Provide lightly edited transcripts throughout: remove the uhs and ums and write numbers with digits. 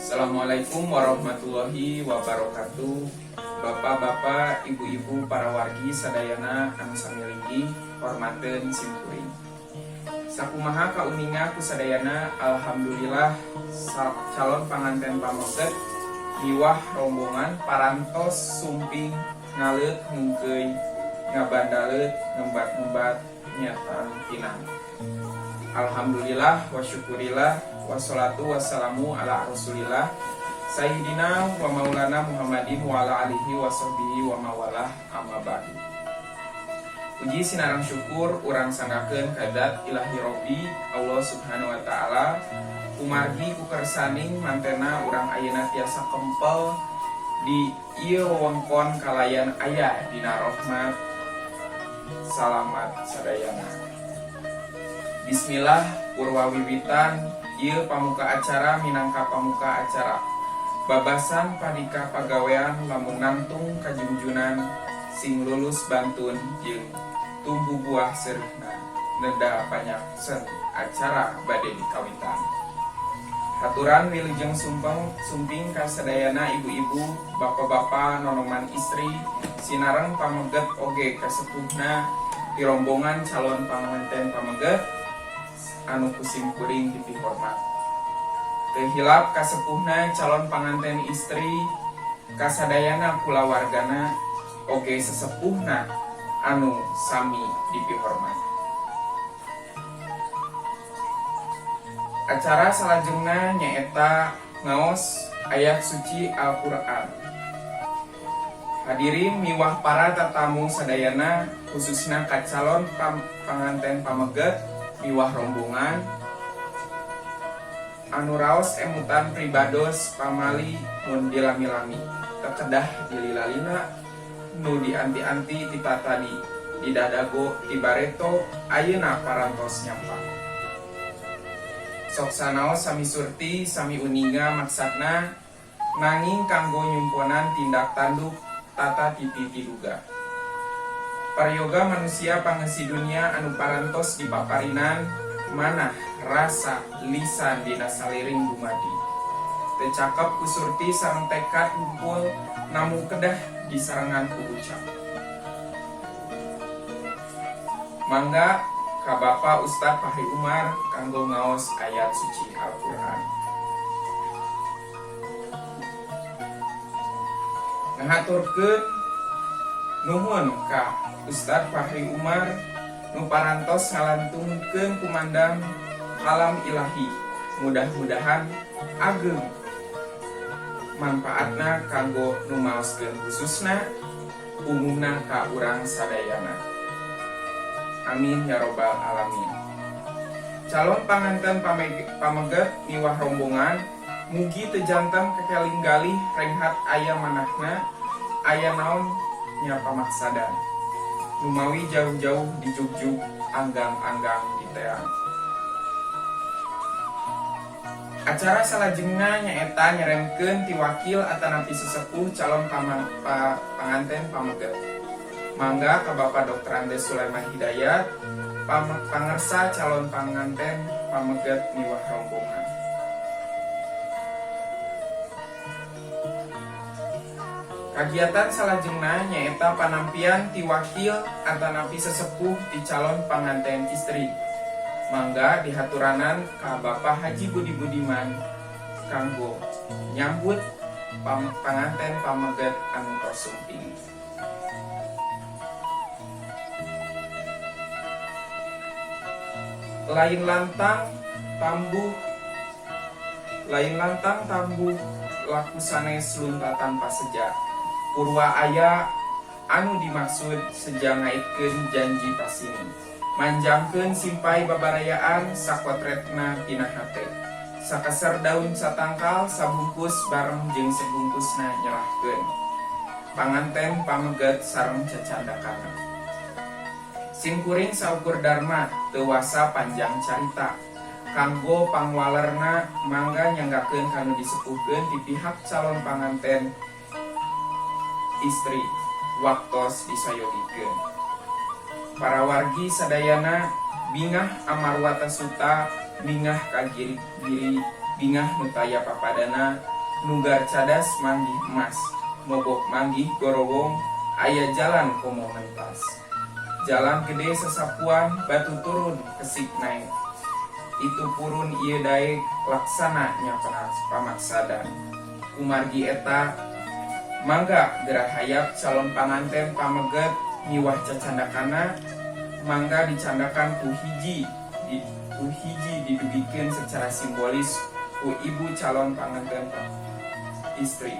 Assalamualaikum warahmatullahi wabarakatuh. Bapak-bapak, ibu-ibu, para wargi sadayana anu samilinggih hormateun simkuring. Sakumaha kauninga ku sadayana, alhamdulillah calon panganten pamoset miwah rombongan parantos sumping ngaleut hengkeuy ngabandaleut ngembat-ngembat nyatan pinang. Alhamdulillah wa syukurillah wassalatu wassalamu ala rasulillah sayyidina wa maulana Muhammadin wa ala alihi wa sahbihi wa mawalah amma ba'du. Puji sinarang syukur urang sanggakeun kadat ilahi Robbi Allah subhanahu wa ta'ala umargi ku kersaning mantena urang ayeuna tiasa kempel di ieu wewengkon kalayan aya dina rahmat salamat sadayana. Bismillah purwawiwitan ieu pamuka acara minangka pamuka acara babasan padika pagawean lamun nangtung kajunjunan sing lulus bantun jeung tumbuh buah serihna neda panyaksen acara bade dikawitan. Haturan wilujeng sumping kasadayana ibu-ibu bapak-bapak nonoman istri sinareng pameget oge kasepuhna di rombongan calon panganten pameget anu kusim kuring titi hormat. Tehilap kasepuhna calon panganten istri kasadayana kula wargana oge sesepuhna anu sami dipi hormat. Acara salajengna nyaeta ngaos ayat suci Al-Qur'an. Hadirin miwah para tatamu sadayana khususna ka calon panganten pameget miwah rombongan anu raos emutan pribados pamali mun dilami-lami tekedah dililalina nu dianti-anti tipatadi di dadago tibareto ayeuna parantos nyampang. Sok sanaos sami surti sami uninga maksudna nanging kanggo nyumponan tindak tanduk tata titi tiduga. Paryoga manusia pangesi dunia anu parantos dipaparinan manah rasa lisan dina saliring dumadi. Teu cakep ku surti sareng tekad ngumpul namu kedah disarengan ku ucap. Mangga ka Bapak Ustadz Fahri Umar kanggo ngaos ayat suci Al-Qur'an. Ngahaturkeun nuhun ka Ustadz Fahri Umar nu parantos ngalantungkeun kumandang kalam ilahi. Mudah-mudahan ageng manfaatna kanggo nu maoskeun khususna umumna ka urang sadayana. Amin ya robbal alamin. Calon panganten pameget miwah rombongan mugi teu janten kekeling galih renghat aya manahna aya naon nya pamaksadan. Numawi jauh-jauh dijugjug anggang-anggang diteang. Acara salajengna nyaeta nyeremkeun ti wakil atanapi sesepuh calon panganten pameget. Mangga ka Bapak Dr. Andes Sulaiman Hidayat pangersa calon panganten pameget miwah rombongan. Kagiatan salajengna nyaeta panampian ti wakil atanapi sesepuh ti calon panganten istri. Mangga dihaturanan ka Bapak Haji Budi Budiman kanggo nyambut panganten pameget anu tos sumping. Lain lantang tambuh laku sanes luntatan paseja. Purwa aya anu dimaksud seja ngaitkeun janji pasini. Manjangkeun simpai babarayaan sakotretna tina hate. Sakaser daun satangkal sabungkus bareng jeung sebungkusna nyerahkeun. Panganten pameget sareng cacandakana. Simkuring saukur dharma teu wasa panjang carita. Kanggo pangwalerna mangga nyanggakeun kanu disepuhkeun ti pihak calon panganten istri waktos disayogikeun. Para wargi sadayana bingah amarwata suta bingah kagiri bingah nutaya papadana nugar cadas manggih emas, mogok manggih gorowong, aya jalan komo mentas. Jalan gede sesapuan, batu turun kesik naik. Itu purun ieu daek laksana nya pamaksada. Kumargi eta mangga gerah hayap calon panganten pameget miwah cacandakana, mangga dicandakan ku hiji didugikeun secara simbolis ku ibu calon panganten istri.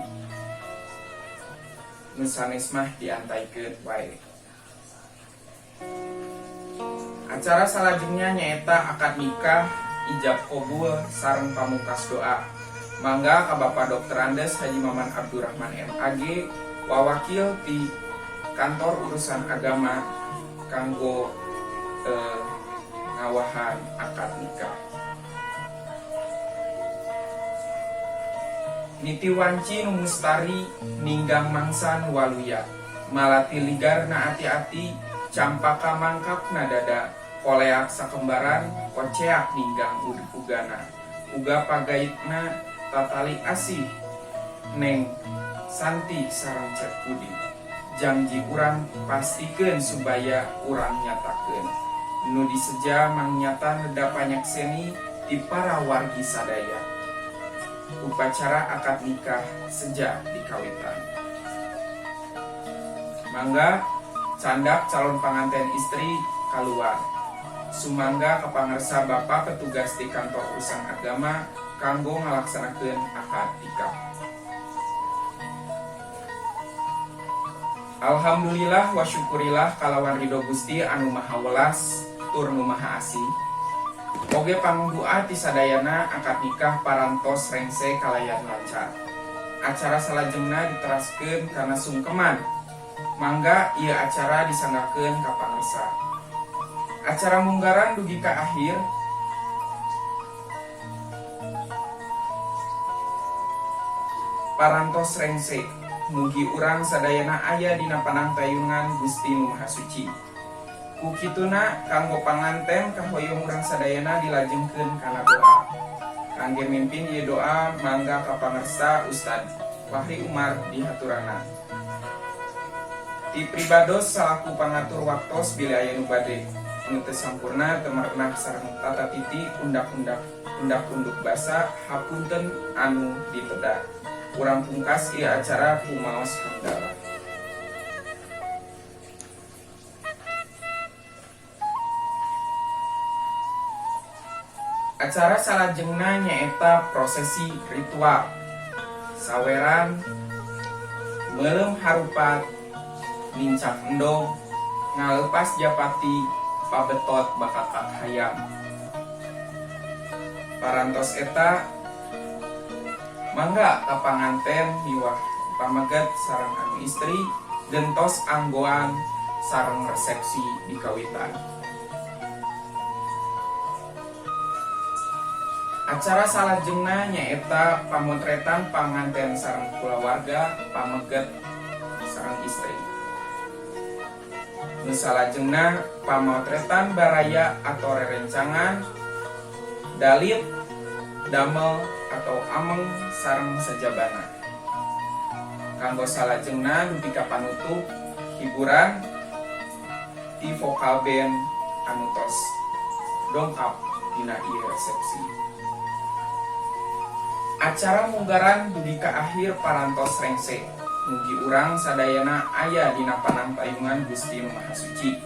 Nu sanes mah diantaikeun wae. Acara salajengnya nyaeta akad nikah, ijab qabul sareng pamungkas doa. Mangga ka Bapak Dr. Andes Haji Maman Abdurrahman MAG, wawakil di kantor urusan agama kanggo ngawahan akad nikah. Niti wanci nu mustari ninggang mangsan waluya, malati ligarna ati-ati campaka mangkapna dada, koleak sakembaran koceak ninggang ugana, uga pagaitna tatali asih neng santi sareng cek pudi. Janji urang pastikeun supaya urang nyatakeun nu diseja mangnyata neda panyakseni di para wargi sadaya. Upacara akad nikah sejak dikawitan. Mangga candak calon panganten istri keluar. Sumangga kapangarsa Bapak petugas di kantor urusan agama kanggo ngalaksanakeun akad nikah. Alhamdulillah wa syukurillah kalawan ridho Gusti anu maha welas tur nu maha asih. Oge pangdoa ti sadayana akad nikah parantos rengse kalayan lancar. Acara salajengna diteraskeun kana sungkeman. Mangga ieu acara disanggakeun ka pangarsa. Acara munggaran dugi ka akhir. Parantos rengse mugi urang sadayana aya dina panangtayungan Gusti Nu Maha Suci. Kukituna kanggo panganten kahoyong urang sadayana dilajengkeun kana doa. Kangge mimpin ieu doa mangga ka pangarsa Ustad Fahri Umar dihaturana. Ti pribados salaku pangatur waktos bila aya nu bade anu teu sampurna teu marenah sareng tata titi undak-unduk basa hapunten anu diteda. Urang pungkas ieu acara kumaos hamdalah. Acara salajengna nyaeta prosesi ritual. Saweran meuleum harupat nincak endog ngalepas japati pabetot bakakak hayam. Parantos eta mangga ka panganten miwah pameget sareng anu istri gentos anggoan sareng resepsi dikawitan. Acara salajengna nyaeta pamotretan panganten sareng kulawarga pameget sareng istri. Nu salajengna pamotretan baraya atau rerencangan, dalit, damel atau ameng sareng sajabana. Kanggo salajengna dugi ka panutup hiburan ti vokal band anu tos dongkap dina ieu resepsi. Acara munggaran dugi ka akhir parantos rengse. Mugi urang sadayana aya dina panangtayungan Gusti Nu Maha Suci.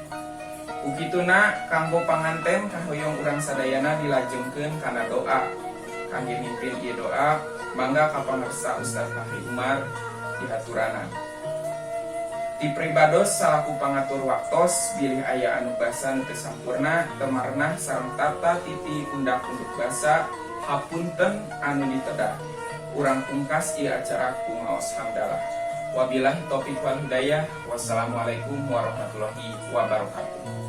Ukituna kanggo panganten kahoyong urang sadayana dilajengkeun kana doa. Kangge mimpin ieu doa mangga ka pangarsa Ustad Fahri Umar dihaturana. Ti pribados salaku pangatur waktos bilih aya anu basa nu teu sampurna teu marenah sareng tata titi undak-unduk basa hapunten anu diteda. Urang pungkas ieu acara kumaos hamdalah. Wabillahi taufiq wal hidayah. Wassalamualaikum warahmatullahi wabarakatuh.